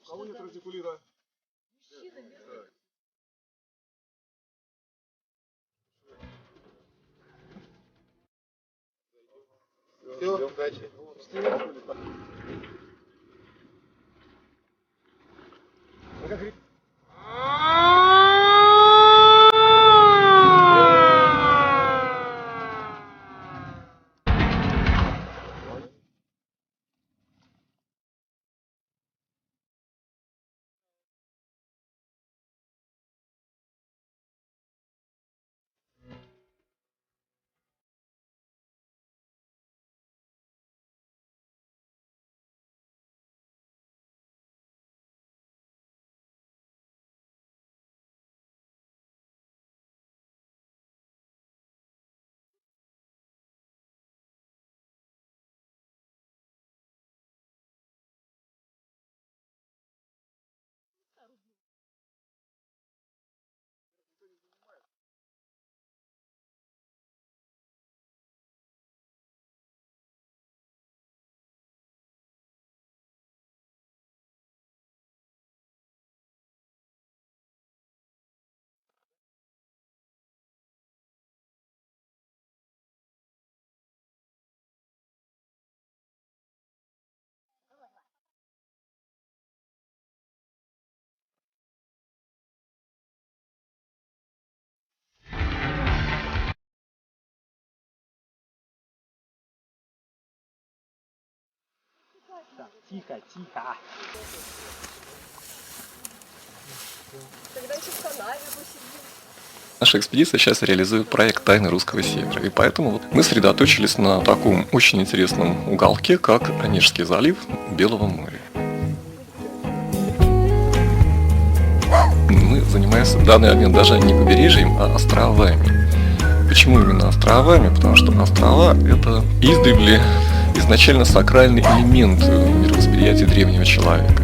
кого нет радикулита? Все, удачи. Так, тихо, тихо. Когда еще в канаве посидим. Наша экспедиция сейчас реализует проект «Тайны Русского Севера», и поэтому вот мы сосредоточились на таком очень интересном уголке, как Онежский залив Белого моря. Мы занимаемся в данный момент даже не побережьем, а островами. Почему именно островами? Потому что острова – это издревле изначально сакральный элемент мировосприятия древнего человека.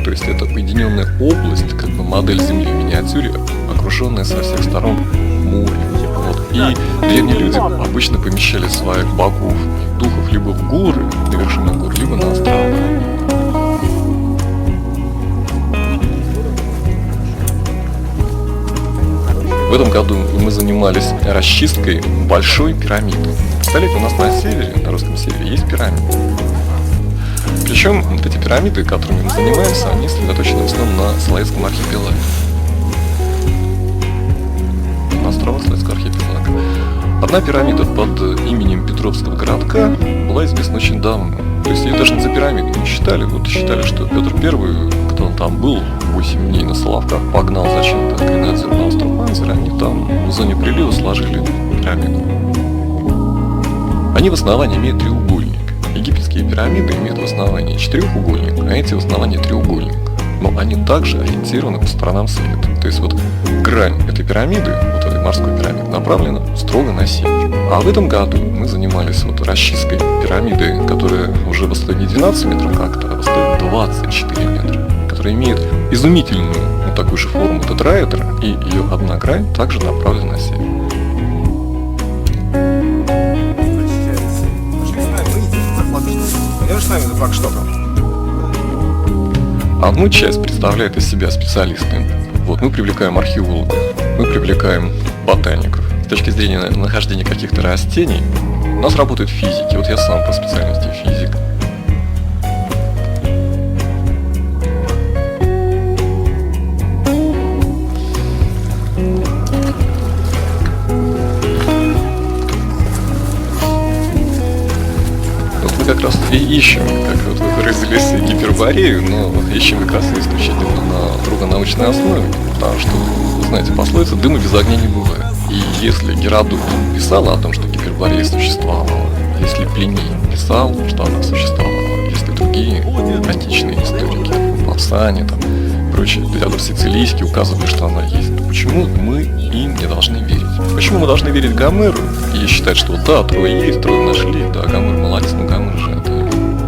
То есть это уединенная область, как бы модель Земли в миниатюре, окруженная со всех сторон морем. Вот. И древние люди обычно помещали своих богов, духов либо в горы, на вершинах гор, либо на острова. В этом году мы занимались расчисткой большой пирамиды. Представляете, у нас на севере, на русском севере, есть пирамиды. Причем вот эти пирамиды, которыми мы занимаемся, они сосредоточены в основном на Салаирском архипелаге. На островах Салаирского архипелага. Одна пирамида под именем Петровского городка была известна очень давно. То есть ее даже за пирамиду не считали. Вот считали, что Петр I, кто он там был, 8 дней на Соловках, погнал зачем-то гренадер на остров Панцирь, они там в зоне прилива сложили пирамиду. Они в основании имеют треугольник. Египетские пирамиды имеют в основании четырехугольник, а эти в основании треугольник. Но они также ориентированы по сторонам света. То есть вот грань этой пирамиды, вот этой морской пирамиды, направлена строго на север. А в этом году мы занимались вот расчисткой пирамиды, которая уже высотой не 12 метров как-то, а высотой 24 метра. Которая имеет изумительную вот такую же форму тетраэдра, и ее одна грань также направлена на север. Я же с нами за флагштоком. Одну часть представляют из себя специалисты. Вот, мы привлекаем археологов, мы привлекаем ботаников. С точки зрения нахождения каких-то растений, у нас работают физики. Вот я сам по специальности физик. Как раз и ищем, как вот вы выразились, гиперборею, но ищем как раз исключительно на строго научной основе, потому что, вы знаете, пословица «дыма без огня не бывает». И если Геродот писал о том, что гиперборея существовала, если Плиний писал, что она существовала, если другие античные историки, Павсане, там, прочие, Феодор Сицилийский указывали, что она есть, то почему мы им не должны верить? Почему мы должны верить Гомеру и считать, что да, Трое есть, Трое нашли, да, Гомер молодец, но Гомер же это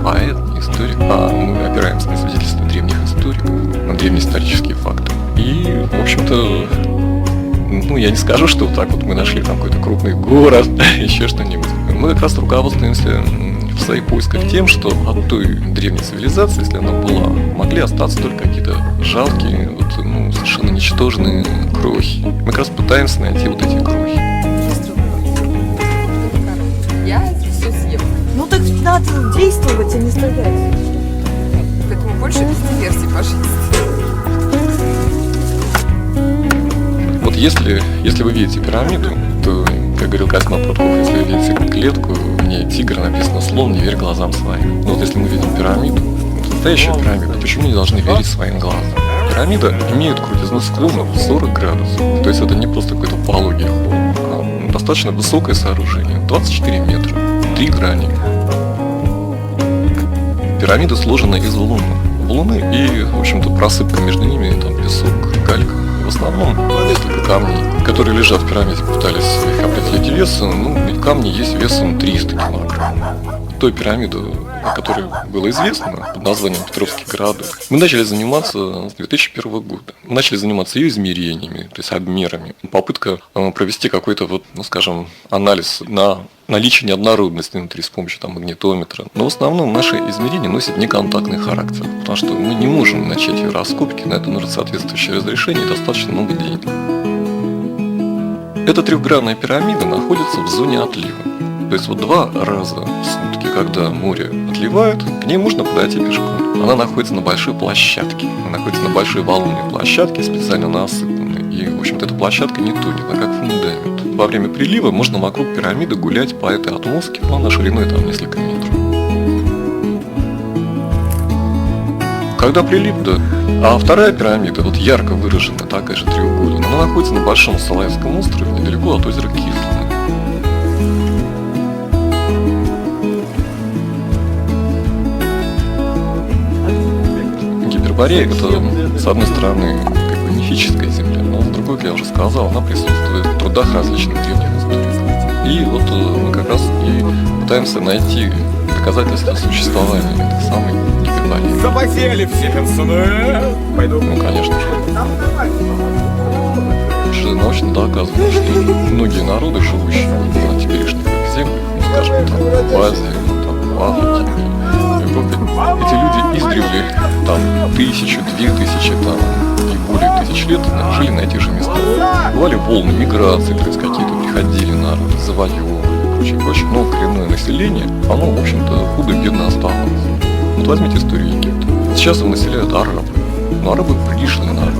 поэт, не историк, а мы опираемся на свидетельства древних историков, на древние исторические факты. И, в общем-то, ну, я не скажу, что вот так вот мы нашли там какой-то крупный город, еще что-нибудь. Мы как раз руководствуемся в своих поисках тем, что от той древней цивилизации, если она была, могли остаться только какие-то жалкие, совершенно ничтожные крохи. Мы как раз пытаемся найти вот эти крохи. Я все съем. Ну так надо действовать, а не стоять. Поэтому больше 10 версий, пожалуйста. Вот если вы видите пирамиду, то, как говорил Козьма Прутков, если вы видите клетку, в ней тигр, написано слон, не верь глазам своим. Но вот если мы видим пирамиду, настоящую пирамиду, почему не должны верить своим глазам? Пирамида имеет крутизну склона в 40 градусов. То есть это не просто какой-то пологий холм, а достаточно высокое сооружение, 24 метра, 3 грани. Пирамида сложена из валунов. Валуны и, в общем-то, просыпка между ними, там песок, галька. В основном несколько камней, которые лежат в пирамиде, пытались их определить весом. Камни есть весом 300 килограмм. Той пирамиду, о которой было известно, под названием Петровский городок, мы начали заниматься с 2001 года. Мы начали заниматься ее измерениями, то есть обмерами. Попытка провести какой-то, анализ на наличие неоднородности внутри с помощью магнитометра. Но в основном наши измерения носят неконтактный характер, потому что мы не можем начать ее раскопки, на это нужно соответствующее разрешение и достаточно много денег. Эта трехгранная пирамида находится в зоне отлива. То есть 2 раза в сутки, когда море отливает, к ней можно подойти пешком. Она находится на большой площадке. Она находится на большой валунной площадке, специально насыпанной. И, в общем-то, эта площадка не тонет, она как фундамент. Во время прилива можно вокруг пирамиды гулять по этой отмостке, но она шириной несколько метров. Когда прилив, да. А вторая пирамида, ярко выраженная, такая же треугольная, она находится на Большом Салаевском острове, недалеко от озера Кислое. Гиперборея — это, с одной стороны, мифическая земля, но с другой, как я уже сказал, она присутствует в трудах различных древних историков. И мы как раз и пытаемся найти доказательства существования этой самой гипербореи. Запотели все пенсионеры. Пойду. Конечно же. Что научно доказано, что многие народы, живущие на теперешних землях, скажем, в Азии, в Африке, в Европе, эти люди издревле 1000, 2000, и более 1000 лет жили на этих же местах. Бывали волны миграции, то есть какие-то приходили народы, завоевывали и прочее, но коренное население, оно, в общем-то, худо-бедно оставалось. Возьмите историю Египта. Сейчас его населяют арабы, но арабы пришлый народ.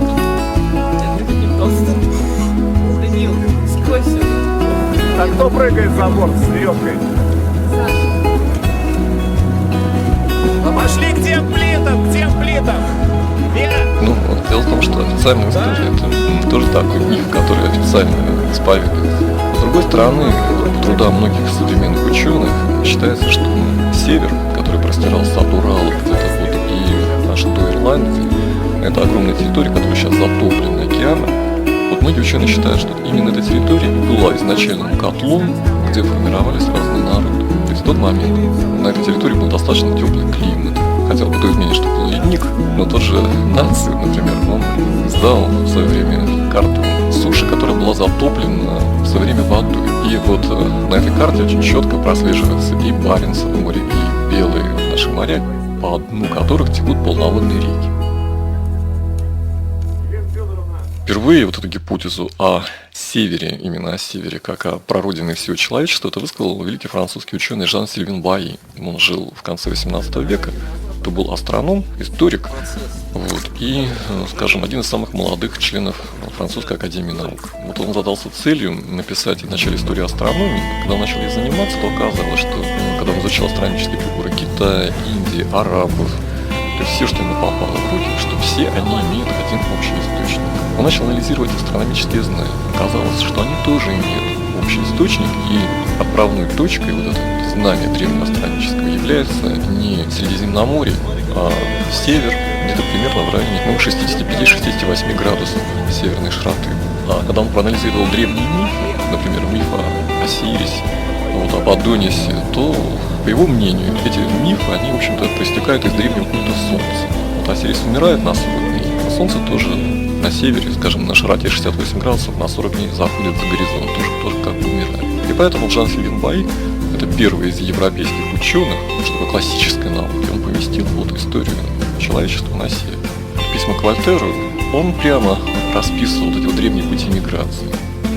А кто прыгает за борт с веревкой? Пошли к тем плитам, к тем плитам! Дело в том, что официальная история — это тоже такой миф, который официально исповедуется. С другой стороны, по трудам многих современных ученых считается, что север, который простирался от Урала где-то и аж до Ирландии, это огромная территория, которая сейчас затоплена океаном. Многие ученые считают, что именно эта территория была изначальным котлом, где формировались разные народы. То есть в тот момент на этой территории был достаточно теплый климат. Хотел бы то изменить, что был ледник, но тот же Наций, например, он издал в свое время карту суши, которая была затоплена в свое время водой. И на этой карте очень четко прослеживается и Баренцево море, и белые наши моря, по дну которых текут полноводные реки. Впервые эту гипотезу о севере, именно о севере, как о прародине всего человечества, это высказал великий французский ученый Жан-Сильвин Баи. Он жил в конце 18 века. Это был астроном, историк, и, скажем, один из самых молодых членов Французской академии наук. Он задался целью написать в начале историю астрономии. Когда он начал ей заниматься, то оказалось, что когда он изучал астрономические фигуры Китая, Индии, арабов, то есть все, что ему попало в руки, что все они имеют один общий источник. Он начал анализировать астрономические знания. Оказалось, что они тоже имеют общий источник, и отправной точкой это знание древнего астрономического является не Средиземноморье, а север, где-то примерно в районе 65-68 градусов северной широты. А когда он проанализировал древние мифы, например, миф о Осирисе, об Адонисе, то, по его мнению, эти мифы, они, в общем-то, проистекают из древнего культа Солнца. Осирис умирает на 40 дней, а Солнце тоже на севере, скажем, на широте 68 градусов, на 40 дней заходит за горизонт, тоже как бы умирает. И поэтому Жан-Сильвин Баи, это первый из европейских ученых, чтобы классической науки, он поместил вот историю человечества на север. Письма к Вольтеру он прямо расписывал вот эти вот древние пути миграции.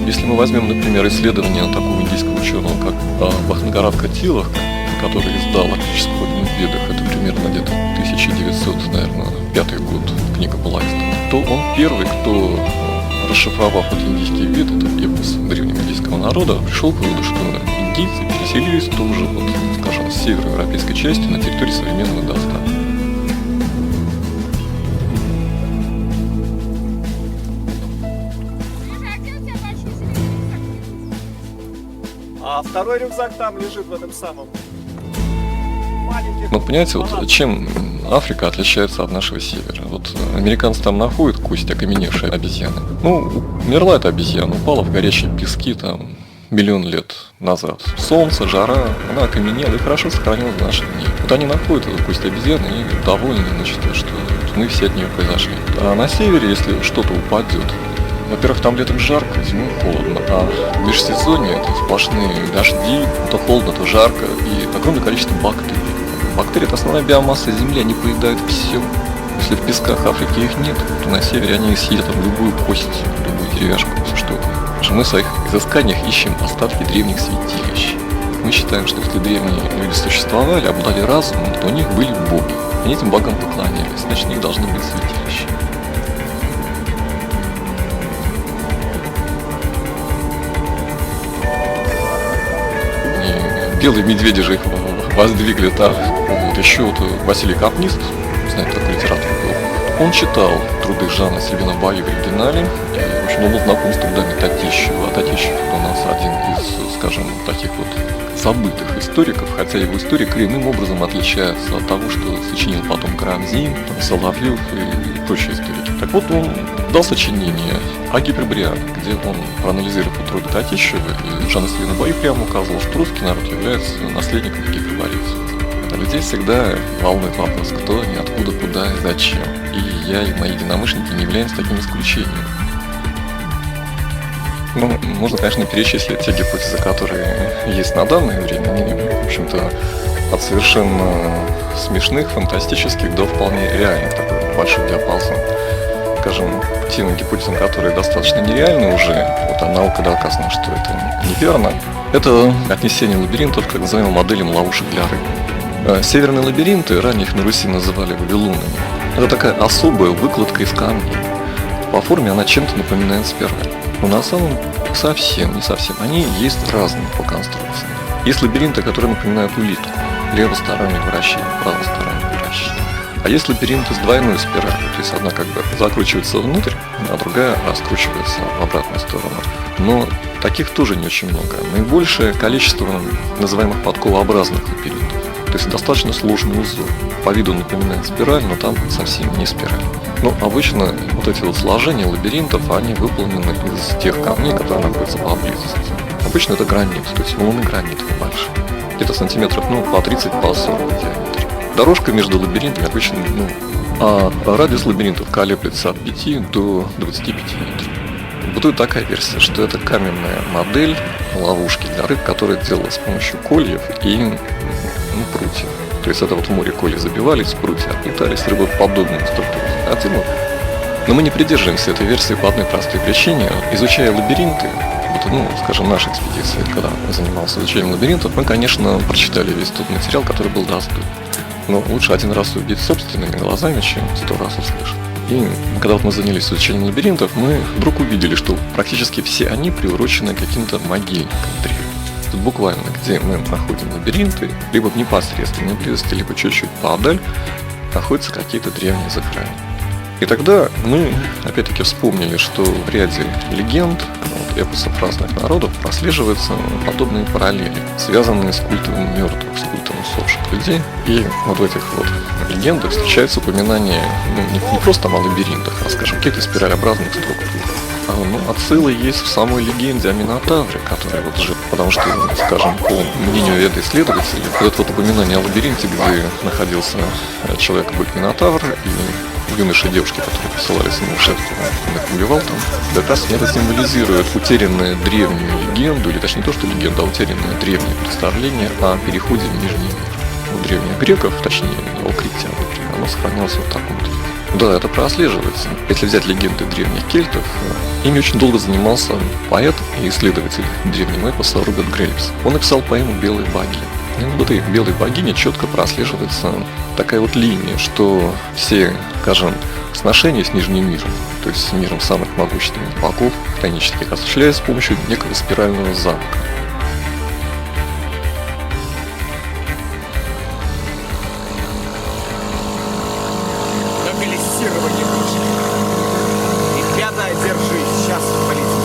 Если мы возьмем, например, исследование такого индийского ученого, как Бхактингарад Тилак, который издал «Отеческую родину в бедах», это примерно где-то 1905 год, книга была издана, то он первый, кто, расшифровав вот индийские веды, это эпос древнего индийского народа, пришел к выводу, что индийцы переселились тоже, вот, скажем, с североевропейской части на территории современного Дагестана. А второй рюкзак там лежит в этом самом маленьких. Вот понимаете, вот чем Африка отличается от нашего севера? Вот американцы там находят кость окаменевшей обезьяны. Ну, умерла эта обезьяна, упала в горячие пески там миллион лет назад. Солнце, жара, она окаменела и хорошо сохранилась в наши дни. Вот они находят эту кость обезьяны и довольны, значит, что мы все от нее произошли. А на севере, если что-то упадет, во-первых, там летом жарко, зимой холодно, а в межсезонье это сплошные дожди, то холодно, то жарко, и огромное количество бактерий. Бактерии – это основная биомасса Земли, они поедают все. Если в песках Африки их нет, то на севере они съедят любую кость, любую деревяшку, все что угодно. Потому что мы в своих изысканиях ищем остатки древних святилищ. Мы считаем, что если древние люди существовали, обладали разумом, то у них были боги. Они этим богам поклонялись, значит, у них должны быть святилища. Белые медведи же их воздвигли так. Вот еще вот Василий Капнист, знаете, такой литератор был, он читал труды Жана Сильвина Баи в оригинале, и, в общем, он был знаком с трудами Татищева. А Татищев у нас один из, скажем, таких вот забытых историков, хотя его история коренным образом отличается от того, что сочинил потом Карамзин, Соловьев и прочие историки. Так вот, он дал сочинение о Гипербореане, где он проанализировал труды Татищева, и Жан Сильвин Баи прямо указывал, что русский народ является наследником гиперборейцев. А людей всегда волнует вопрос, кто они, откуда, куда и зачем. И я, и мои единомышленники не являемся таким исключением. Ну, можно, конечно, перечислить те гипотезы, которые есть на данное время. Они, в общем-то, от совершенно смешных, фантастических до вполне реальных, такой большой диапазон. Скажем, тем гипотезам, которые достаточно нереальны уже, вот а наука доказана, что это неверно, это отнесение лабиринтов к так называемым моделям ловушек для рыб. Северные лабиринты, ранее их на Руси называли вавилонами, это такая особая выкладка из камней. По форме она чем-то напоминает спираль. Но на самом деле не совсем. Они есть разные по конструкции. Есть лабиринты, которые напоминают улитку. Левостороннее вращение, правостороннее вращение. А есть лабиринты с двойной спиралью. То есть одна как бы закручивается внутрь, а другая раскручивается в обратную сторону. Но таких тоже не очень много. Наибольшее количество называемых подковообразных лабиринтов. То есть достаточно сложный узор. По виду напоминает спираль, но там совсем не спираль. Но обычно вот эти вот сложения лабиринтов, они выполнены из тех камней, которые находятся поблизости. Обычно это гранит, то есть волны гранита большие. Где-то сантиметров, по 30, по 40 в диаметре. Дорожка между лабиринтами обычно, а радиус лабиринтов колеблется от 5 до 25 метров. Бытует такая версия, что это каменная модель ловушки для рыб, которая делалась с помощью кольев и прутьев. То есть это вот в море коли забивались, прутья оплетались, рыбоподобные структуры. Но мы не придерживаемся этой версии по одной простой причине. Изучая лабиринты, скажем, наша экспедиция, когда занимался изучением лабиринтов, мы, конечно, прочитали весь тот материал, который был доступен. Но лучше один раз увидеть собственными глазами, чем 100 раз услышать. И когда мы занялись изучением лабиринтов, мы вдруг увидели, что практически все они приурочены к каким-то могильникам древним. Тут буквально, где мы находим лабиринты, либо в непосредственной близости, либо чуть-чуть поодаль, находятся какие-то древние захоронения. И тогда мы, опять-таки, вспомнили, что в ряде легенд, эпосов разных народов прослеживаются подобные параллели, связанные с культом мертвых, с культом усопших людей. И вот в этих вот легендах встречается упоминание не просто о лабиринтах, а, скажем, каких-то спиралеобразных структур. Отсылы есть в самой легенде о Минотавре, который вот жив, потому что, скажем, по мнению ведоисследователей, вот это вот упоминание о лабиринте, где находился человек-бык Минотавр, и юноши и девушки, которые посылались ему в шефство, он их убивал там. Как раз это символизирует утерянную древнюю легенду, или точнее не то, что легенда, а утерянное древнее представление о переходе в Нижний мир. У древних греков, точнее у критян, оно сохранялось вот так вот. Да, это прослеживается. Если взять легенды древних кельтов, ими очень долго занимался поэт и исследователь древнего эпоса Роберт Грейвс. Он написал поэму «Белые боги». И в этой белой богине четко прослеживается такая вот линия, что все, скажем, сношения с Нижним миром, то есть с миром самых могущественных богов, титанических, осуществляются с помощью некого спирального замка. Локализирование души. Ребята, держись, сейчас полетит.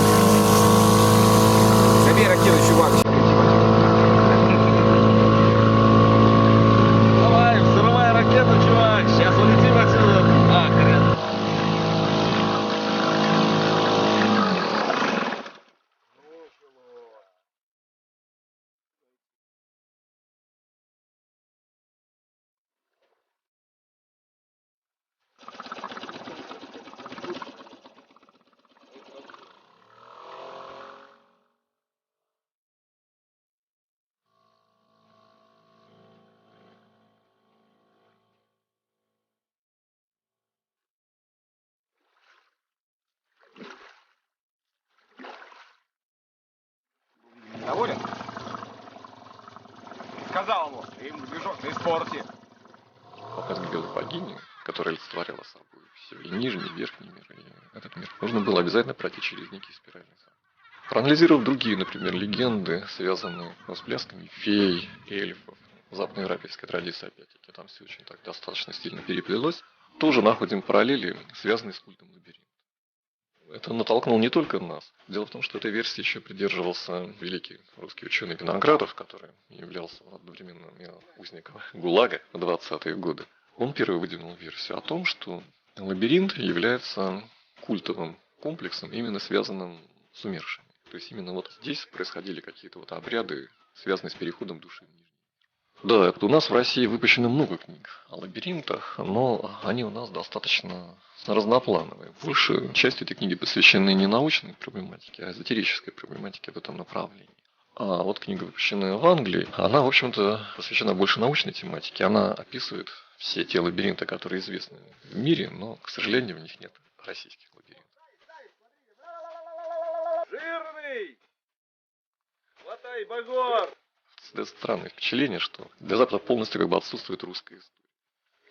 Забей ракету, чувак. Давай, взрывай ракету, чувак, сейчас улетим отсюда. А, хрен. Доволен? Сказал ему, им движок на испорте. Попасть к белой богине, которая олицетворяла собой все и нижний, и верхний мир, и этот мир, нужно было обязательно пройти через некий спиральный замок. Проанализировав другие, например, легенды, связанные с плясками фей, эльфов, западноевропейской традиции, опять-таки, там все очень так достаточно сильно переплелось, тоже находим параллели, связанные с культом лабиринта. Это натолкнуло не только нас. Дело в том, что этой версии еще придерживался великий русский ученый Виноградов, который являлся одновременно узником ГУЛАГа в 20-е годы. Он первый выдвинул версию о том, что лабиринт является культовым комплексом, именно связанным с умершими. То есть именно вот здесь происходили какие-то вот обряды, связанные с переходом души в Нижний. Да, у нас в России выпущено много книг о лабиринтах, но они у нас достаточно разноплановые. Большей частью эти книги посвящены не научной проблематике, а эзотерической проблематике в этом направлении. А вот книга, выпущенная в Англии, она, в общем-то, посвящена больше научной тематике. Она описывает все те лабиринты, которые известны в мире, но, к сожалению, в них нет российских лабиринтов. Жирный! Хватай, багор! Это странное впечатление, что для Запада полностью как бы отсутствует русская история.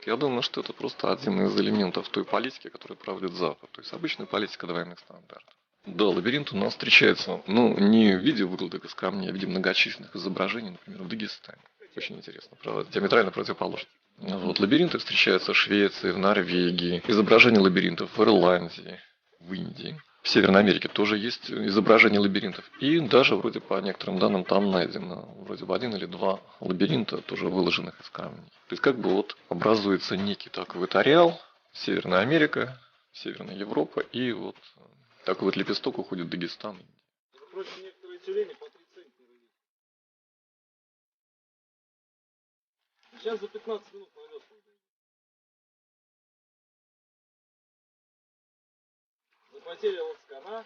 Я думаю, что это просто один из элементов той политики, которую проводит Запад. То есть обычная политика двойных стандартов. Да, лабиринт у нас встречается, не в виде выродок из камней, а в виде многочисленных изображений, например, в Дагестане. Очень интересно, правда, диаметрально противоположно. Вот, лабиринты встречаются в Швеции, в Норвегии, изображения лабиринтов в Ирландии, в Индии. В Северной Америке тоже есть изображения лабиринтов. И даже вроде по некоторым данным там найдено вроде бы 1 или 2 лабиринта, тоже выложенных из камней. То есть как бы вот образуется некий такой вот ареал, Северная Америка, Северная Европа, и вот такой вот лепесток уходит в Дагестан. Впрочем, некоторые тюлени по 3 центнера. Сейчас за 15 минут найдется. За потери лоскана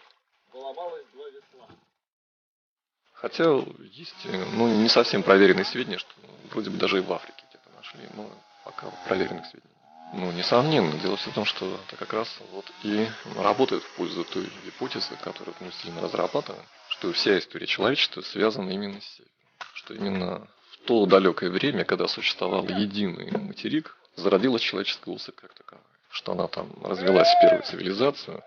поломалось 2 весла. Хотя есть не совсем проверенные сведения, что вроде бы даже и в Африке где-то нашли, но пока проверенных сведений. Несомненно, дело все в том, что это как раз вот и работает в пользу той гипотезы, которую мы сильно разрабатываем, что вся история человечества связана именно с севером. Что именно в то далекое время, когда существовал единый материк, зародилась человеческая особь как таковая. Что она там развилась в первую цивилизацию.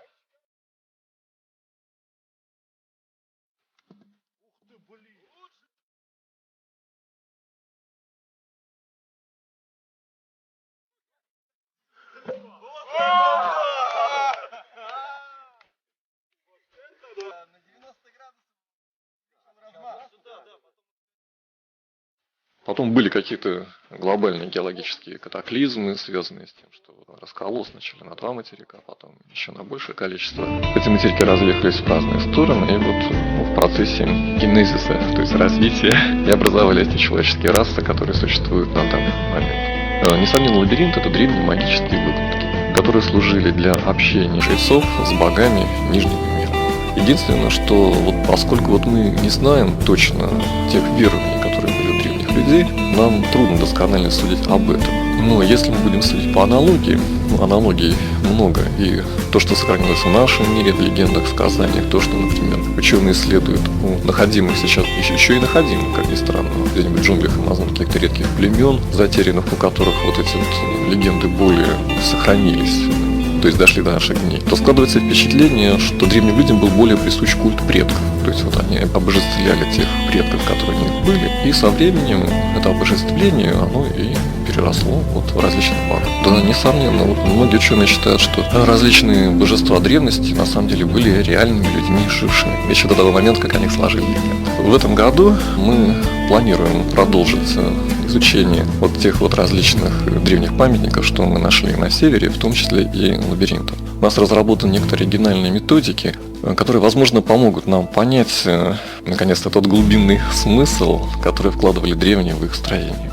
Потом были какие-то глобальные геологические катаклизмы, связанные с тем, что раскололось сначала на 2 материка, а потом еще на большее количество. Эти материки разъехались в разные стороны, и вот в процессе генезиса, то есть развития, и образовались эти человеческие расы, которые существуют на данный момент. Несомненно, лабиринт — это древние магические выкладки, которые служили для общения жрецов с богами Нижнего мира. Единственное, что вот поскольку вот мы не знаем точно тех верований, которые были у древних людей, нам трудно досконально судить об этом. Но если мы будем судить по аналогии, аналогий много, и то, что сохранилось в нашем мире, в легендах, сказаниях, то, что, например, ученые исследуют находимых сейчас, еще и находимых, как ни странно, где-нибудь в джунглях Амазонки, каких-то редких племен, затерянных, у которых вот эти вот легенды более сохранились, то есть дошли до наших дней, то складывается впечатление, что древним людям был более присущ культ предков. То есть вот они обожествляли тех предков, которые у них были, и со временем это обожествление, оно и переросло вот в различных богов. Да, несомненно, вот многие ученые считают, что различные божества древности на самом деле были реальными людьми, жившими еще до того момента, как они сложили легенды. В этом году мы планируем продолжить изучение вот тех вот различных древних памятников, что мы нашли на севере, в том числе и лабиринтов. У нас разработаны некоторые оригинальные методики, которые, возможно, помогут нам понять, наконец-то, тот глубинный смысл, который вкладывали древние в их строение.